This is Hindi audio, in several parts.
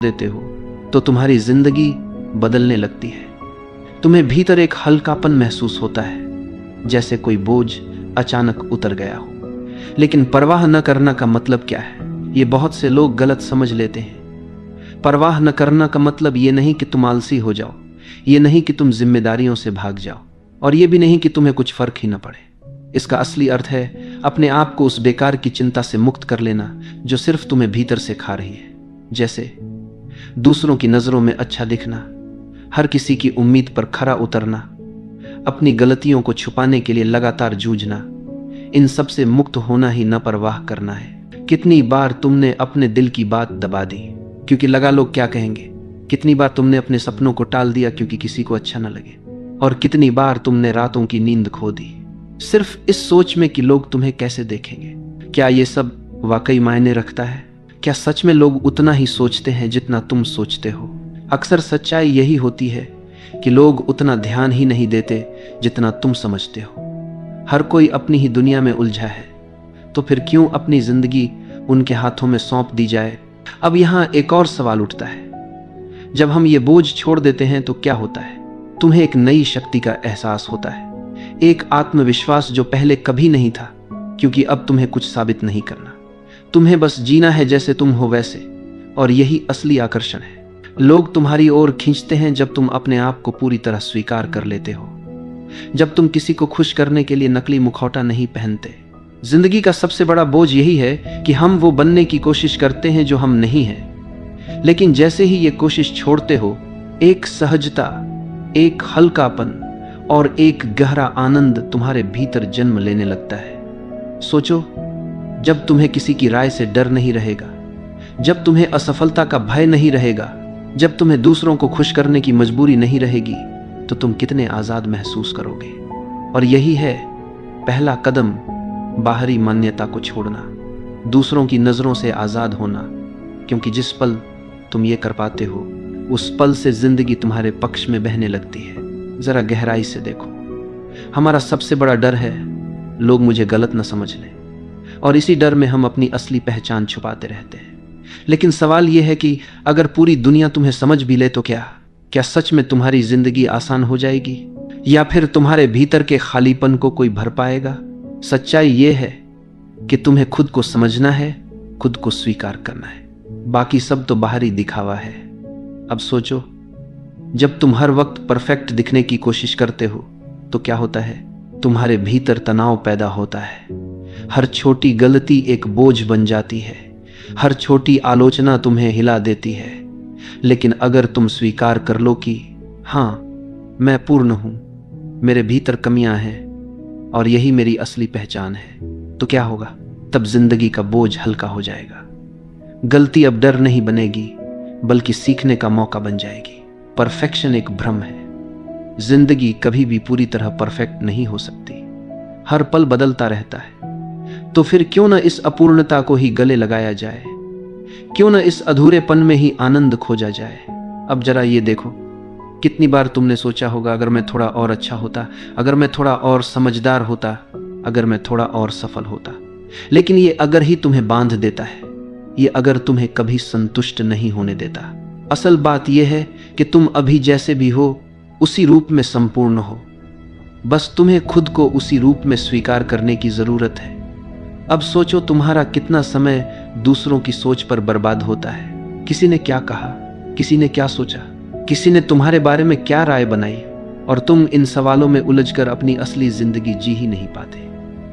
देते हो तो तुम्हारी जिंदगी बदलने लगती है। तुम्हें भीतर एक हल्कापन महसूस होता है, जैसे कोई बोझ अचानक उतर गया हो। लेकिन परवाह न करना का मतलब क्या है, ये बहुत से लोग गलत समझ लेते हैं। परवाह न करना का मतलब ये नहीं कि तुम आलसी हो जाओ, ये नहीं कि तुम जिम्मेदारियों से भाग जाओ, और ये भी नहीं कि तुम्हें कुछ फर्क ही न पड़े। इसका असली अर्थ है अपने आप को उस बेकार की चिंता से मुक्त कर लेना जो सिर्फ तुम्हें भीतर से खा रही है। जैसे दूसरों की नजरों में अच्छा दिखना, हर किसी की उम्मीद पर खरा उतरना, अपनी गलतियों को छुपाने के लिए लगातार जूझना। इन सब से मुक्त होना ही न परवाह करना है। कितनी बार तुमने अपने दिल की बात दबा दी क्योंकि लगा लोग क्या कहेंगे। कितनी बार तुमने अपने सपनों को टाल दिया क्योंकि किसी को अच्छा न लगे। और कितनी बार तुमने रातों की नींद खो दी सिर्फ इस सोच में कि लोग तुम्हें कैसे देखेंगे। क्या ये सब वाकई मायने रखता है? क्या सच में लोग उतना ही सोचते हैं जितना तुम सोचते हो? अक्सर सच्चाई यही होती है कि लोग उतना ध्यान ही नहीं देते जितना तुम समझते हो। हर कोई अपनी ही दुनिया में उलझा है, तो फिर क्यों अपनी जिंदगी उनके हाथों में सौंप दी जाए? अब यहाँ एक और सवाल उठता है, जब हम ये बोझ छोड़ देते हैं तो क्या होता है? तुम्हें एक नई शक्ति का एहसास होता है, एक आत्मविश्वास जो पहले कभी नहीं था, क्योंकि अब तुम्हें कुछ साबित नहीं करना। तुम्हें बस जीना है जैसे तुम हो वैसे, और यही असली आकर्षण है। लोग तुम्हारी ओर खींचते हैं जब तुम अपने आप को पूरी तरह स्वीकार कर लेते हो, जब तुम किसी को खुश करने के लिए नकली मुखौटा नहीं पहनते। जिंदगी का सबसे बड़ा बोझ यही है कि हम वो बनने की कोशिश करते हैं जो हम नहीं हैं। लेकिन जैसे ही ये कोशिश छोड़ते हो, एक सहजता, एक हल्कापन और एक गहरा आनंद तुम्हारे भीतर जन्म लेने लगता है। सोचो, जब तुम्हें किसी की राय से डर नहीं रहेगा, जब तुम्हें असफलता का भय नहीं रहेगा, जब तुम्हें दूसरों को खुश करने की मजबूरी नहीं रहेगी, तो तुम कितने आजाद महसूस करोगे। और यही है पहला कदम, बाहरी मान्यता को छोड़ना, दूसरों की नजरों से आजाद होना। क्योंकि जिस पल तुम ये कर पाते हो, उस पल से जिंदगी तुम्हारे पक्ष में बहने लगती है। जरा गहराई से देखो, हमारा सबसे बड़ा डर है लोग मुझे गलत न समझ लें, और इसी डर में हम अपनी असली पहचान छुपाते रहते हैं। लेकिन सवाल यह है कि अगर पूरी दुनिया तुम्हें समझ भी ले तो क्या सच में तुम्हारी जिंदगी आसान हो जाएगी, या फिर तुम्हारे भीतर के खालीपन को कोई भर पाएगा? सच्चाई यह है कि तुम्हें खुद को समझना है, खुद को स्वीकार करना है। बाकी सब तो बाहरी दिखावा है। अब सोचो, जब तुम हर वक्त परफेक्ट दिखने की कोशिश करते हो तो क्या होता है? तुम्हारे भीतर तनाव पैदा होता है। हर छोटी गलती एक बोझ बन जाती है, हर छोटी आलोचना तुम्हें हिला देती है। लेकिन अगर तुम स्वीकार कर लो कि हाँ, मैं पूर्ण हूं, मेरे भीतर कमियां हैं और यही मेरी असली पहचान है, तो क्या होगा? तब जिंदगी का बोझ हल्का हो जाएगा। गलती अब डर नहीं बनेगी, बल्कि सीखने का मौका बन जाएगी। परफेक्शन एक भ्रम है। जिंदगी कभी भी पूरी तरह परफेक्ट नहीं हो सकती, हर पल बदलता रहता है। तो फिर क्यों न इस अपूर्णता को ही गले लगाया जाए? क्यों न इस अधूरेपन में ही आनंद खोजा जाए? अब जरा ये देखो, कितनी बार तुमने सोचा होगा, अगर मैं थोड़ा और अच्छा होता, अगर मैं थोड़ा और समझदार होता, अगर मैं थोड़ा और सफल होता। लेकिन ये अगर ही तुम्हें बांध देता है, ये अगर तुम्हें कभी संतुष्ट नहीं होने देता। असल बात यह है कि तुम अभी जैसे भी हो उसी रूप में संपूर्ण हो, बस तुम्हें खुद को उसी रूप में स्वीकार करने की जरूरत है। अब सोचो, तुम्हारा कितना समय दूसरों की सोच पर बर्बाद होता है। किसी ने क्या कहा, किसी ने क्या सोचा, किसी ने तुम्हारे बारे में क्या राय बनाई, और तुम इन सवालों में उलझकर अपनी असली जिंदगी जी ही नहीं पाते।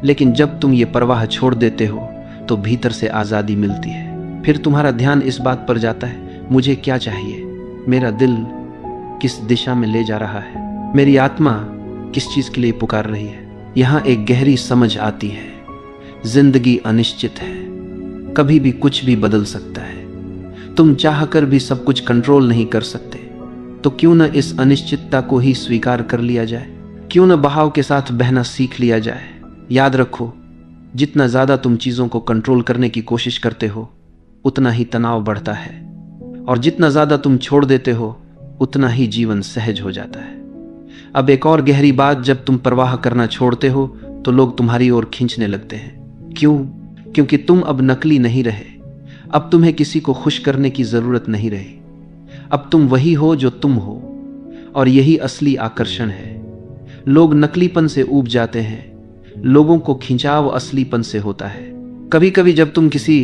लेकिन जब तुम ये परवाह छोड़ देते हो तो भीतर से आजादी मिलती है। फिर तुम्हारा ध्यान इस बात पर जाता है, मुझे क्या चाहिए, मेरा दिल किस दिशा में ले जा रहा है, मेरी आत्मा किस चीज के लिए पुकार रही है। यहाँ एक गहरी समझ आती है, जिंदगी अनिश्चित है, कभी भी कुछ भी बदल सकता है। तुम चाहकर भी सब कुछ कंट्रोल नहीं कर सकते, तो क्यों न इस अनिश्चितता को ही स्वीकार कर लिया जाए? क्यों न बहाव के साथ बहना सीख लिया जाए? याद रखो, जितना ज्यादा तुम चीजों को कंट्रोल करने की कोशिश करते हो, उतना ही तनाव बढ़ता है, और जितना ज्यादा तुम छोड़ देते हो, उतना ही जीवन सहज हो जाता है। अब एक और गहरी बात, जब तुम परवाह करना छोड़ते हो तो लोग तुम्हारी ओर खींचने लगते हैं। क्यों? क्योंकि तुम अब नकली नहीं रहे, अब तुम्हें किसी को खुश करने की जरूरत नहीं रही। अब तुम वही हो जो तुम हो, और यही असली आकर्षण है। लोग नकलीपन से ऊब जाते हैं, लोगों को खिंचाव असलीपन से होता है। कभी कभी जब तुम किसी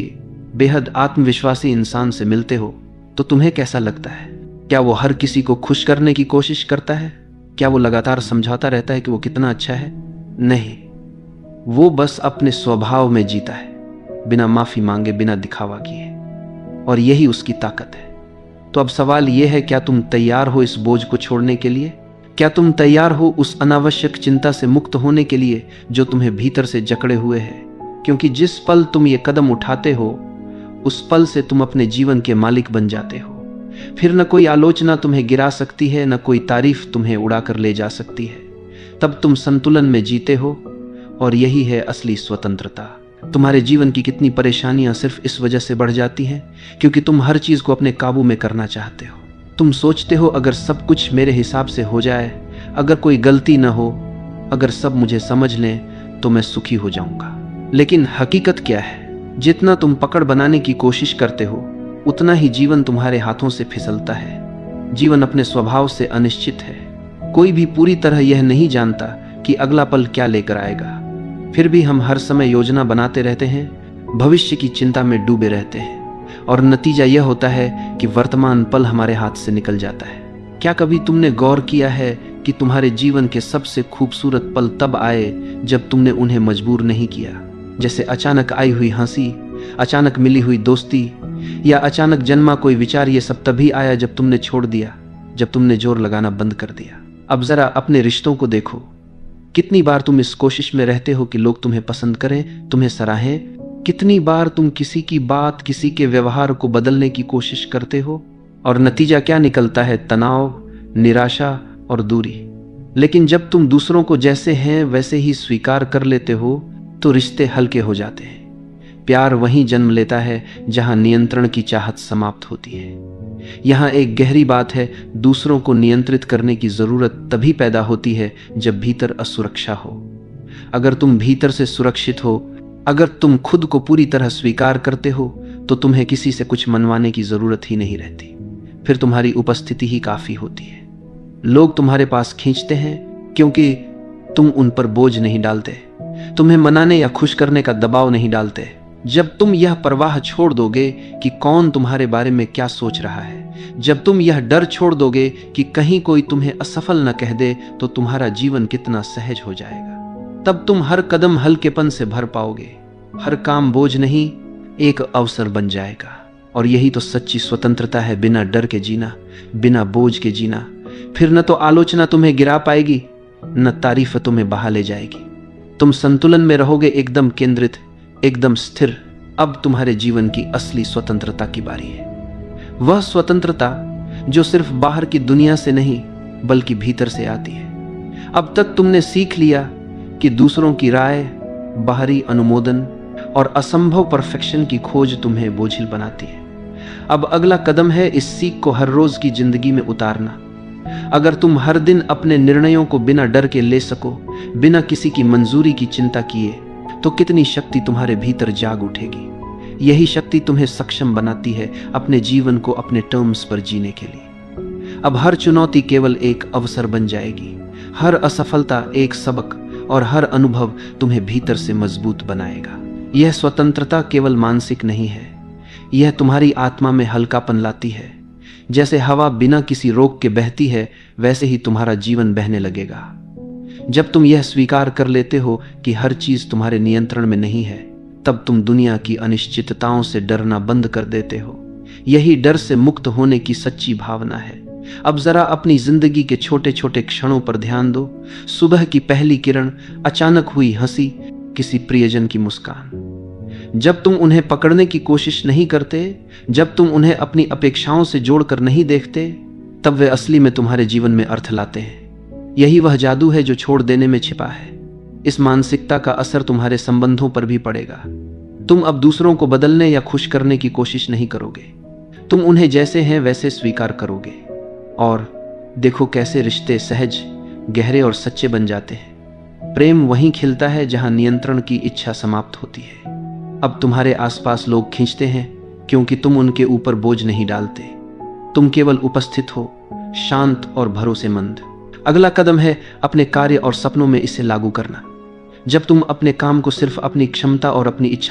बेहद आत्मविश्वासी इंसान से मिलते हो तो तुम्हें कैसा लगता है? क्या वो हर किसी को खुश करने की कोशिश करता है? क्या वो लगातार समझाता रहता है कि वो कितना अच्छा है? नहीं, वो बस अपने स्वभाव में जीता है, बिना माफी मांगे, बिना दिखावा किए, और यही उसकी ताकत है। तो अब सवाल यह है, क्या तुम तैयार हो इस बोझ को छोड़ने के लिए? क्या तुम तैयार हो उस अनावश्यक चिंता से मुक्त होने के लिए जो तुम्हें भीतर से जकड़े हुए है? क्योंकि जिस पल तुम ये कदम उठाते हो, उस पल से तुम अपने जीवन के मालिक बन जाते हो। फिर न कोई आलोचना तुम्हें गिरा सकती है, न कोई तारीफ तुम्हें उड़ाकर ले जा सकती है। तब तुम संतुलन में जीते हो, और यही है असली स्वतंत्रता। तुम्हारे जीवन की कितनी परेशानियां सिर्फ इस वजह से बढ़ जाती हैं क्योंकि तुम हर चीज को अपने काबू में करना चाहते हो। तुम सोचते हो अगर सब कुछ मेरे हिसाब से हो जाए, अगर कोई गलती न हो, अगर सब मुझे समझ लें तो मैं सुखी हो जाऊंगा। लेकिन हकीकत क्या है? जितना तुम पकड़ बनाने की कोशिश करते हो, उतना ही जीवन तुम्हारे हाथों से फिसलता है। जीवन अपने स्वभाव से अनिश्चित है। कोई भी पूरी तरह यह नहीं जानता कि अगला पल क्या लेकर आएगा। फिर भी हम हर समय योजना बनाते रहते हैं, भविष्य की चिंता में डूबे रहते हैं, और नतीजा यह होता है कि वर्तमान पल हमारे हाथ से निकल जाता है। क्या कभी तुमने गौर किया है कि तुम्हारे जीवन के सबसे खूबसूरत पल तब आए जब तुमने उन्हें मजबूर नहीं किया? जैसे अचानक आई हुई हंसी, अचानक मिली हुई दोस्ती, या अचानक जन्मा कोई विचार। ये सब तभी आया जब तुमने छोड़ दिया, जब तुमने जोर लगाना बंद कर दिया। अब जरा अपने रिश्तों को देखो। कितनी बार तुम इस कोशिश में रहते हो कि लोग तुम्हें पसंद करें, तुम्हें सराहें? कितनी बार तुम किसी की बात, किसी के व्यवहार को बदलने की कोशिश करते हो, और नतीजा क्या निकलता है? तनाव, निराशा और दूरी। लेकिन जब तुम दूसरों को जैसे हैं वैसे ही स्वीकार कर लेते हो तो रिश्ते हल्के हो जाते हैं। प्यार वहीं जन्म लेता है जहां नियंत्रण की चाहत समाप्त होती है। यहां एक गहरी बात है, दूसरों को नियंत्रित करने की जरूरत तभी पैदा होती है जब भीतर असुरक्षा हो। अगर तुम भीतर से सुरक्षित हो, अगर तुम खुद को पूरी तरह स्वीकार करते हो, तो तुम्हें किसी से कुछ मनवाने की जरूरत ही नहीं रहती। फिर तुम्हारी उपस्थिति ही काफी होती है। लोग तुम्हारे पास खींचते हैं क्योंकि तुम उन पर बोझ नहीं डालते, तुम्हें मनाने या खुश करने का दबाव नहीं डालते। जब तुम यह परवाह छोड़ दोगे कि कौन तुम्हारे बारे में क्या सोच रहा है, जब तुम यह डर छोड़ दोगे कि कहीं कोई तुम्हें असफल न कह दे, तो तुम्हारा जीवन कितना सहज हो जाएगा। तब तुम हर कदम हल्केपन से भर पाओगे। हर काम बोझ नहीं, एक अवसर बन जाएगा। और यही तो सच्ची स्वतंत्रता है, बिना डर के जीना, बिना बोझ के जीना। फिर न तो आलोचना तुम्हें गिरा पाएगी, न तारीफ तुम्हें बहा ले जाएगी। तुम संतुलन में रहोगे, एकदम केंद्रित, एकदम स्थिर। अब तुम्हारे जीवन की असली स्वतंत्रता की बारी है। वह स्वतंत्रता जो सिर्फ बाहर की दुनिया से नहीं बल्कि भीतर से आती है। अब तक तुमने सीख लिया कि दूसरों की राय, बाहरी अनुमोदन और असंभव परफेक्शन की खोज तुम्हें बोझिल बनाती है। अब अगला कदम है इस सीख को हर रोज की जिंदगी में उतारना। अगर तुम हर दिन अपने निर्णयों को बिना डर के ले सको, बिना किसी की मंजूरी की चिंता किए, तो कितनी शक्ति तुम्हारे भीतर जाग उठेगी। यही शक्ति तुम्हें सक्षम बनाती है अपने जीवन को अपने टर्म्स पर जीने के लिए। अब हर चुनौती केवल एक अवसर बन जाएगी, हर असफलता एक सबक, और हर अनुभव तुम्हें भीतर से मजबूत बनाएगा। यह स्वतंत्रता केवल मानसिक नहीं है, यह तुम्हारी आत्मा में हल्कापन लाती है। जैसे हवा बिना किसी रोक के बहती है, वैसे ही तुम्हारा जीवन बहने लगेगा। जब तुम यह स्वीकार कर लेते हो कि हर चीज तुम्हारे नियंत्रण में नहीं है, तब तुम दुनिया की अनिश्चितताओं से डरना बंद कर देते हो। यही डर से मुक्त होने की सच्ची भावना है। अब जरा अपनी जिंदगी के छोटे छोटे क्षणों पर ध्यान दो। सुबह की पहली किरण, अचानक हुई हंसी, किसी प्रियजन की मुस्कान। जब तुम उन्हें पकड़ने की कोशिश नहीं करते, जब तुम उन्हें अपनी अपेक्षाओं से जोड़कर नहीं देखते, तब वे असली में तुम्हारे जीवन में अर्थ लाते हैं। यही वह जादू है जो छोड़ देने में छिपा है। इस मानसिकता का असर तुम्हारे संबंधों पर भी पड़ेगा। तुम अब दूसरों को बदलने या खुश करने की कोशिश नहीं करोगे, तुम उन्हें जैसे हैं वैसे स्वीकार करोगे। और देखो कैसे रिश्ते सहज, गहरे और सच्चे बन जाते हैं। प्रेम वहीं खिलता है जहां नियंत्रण की इच्छा समाप्त होती है। अब तुम्हारे आसपास लोग खींचते हैं क्योंकि तुम उनके ऊपर बोझ नहीं डालते। तुम केवल उपस्थित हो, शांत और भरोसेमंद। अगला कदम है अपने कार्य और सपनों में इसे लागू करना। जब तुम अपने काम को सिर्फ अपनी क्षमता और अपनी इच्छा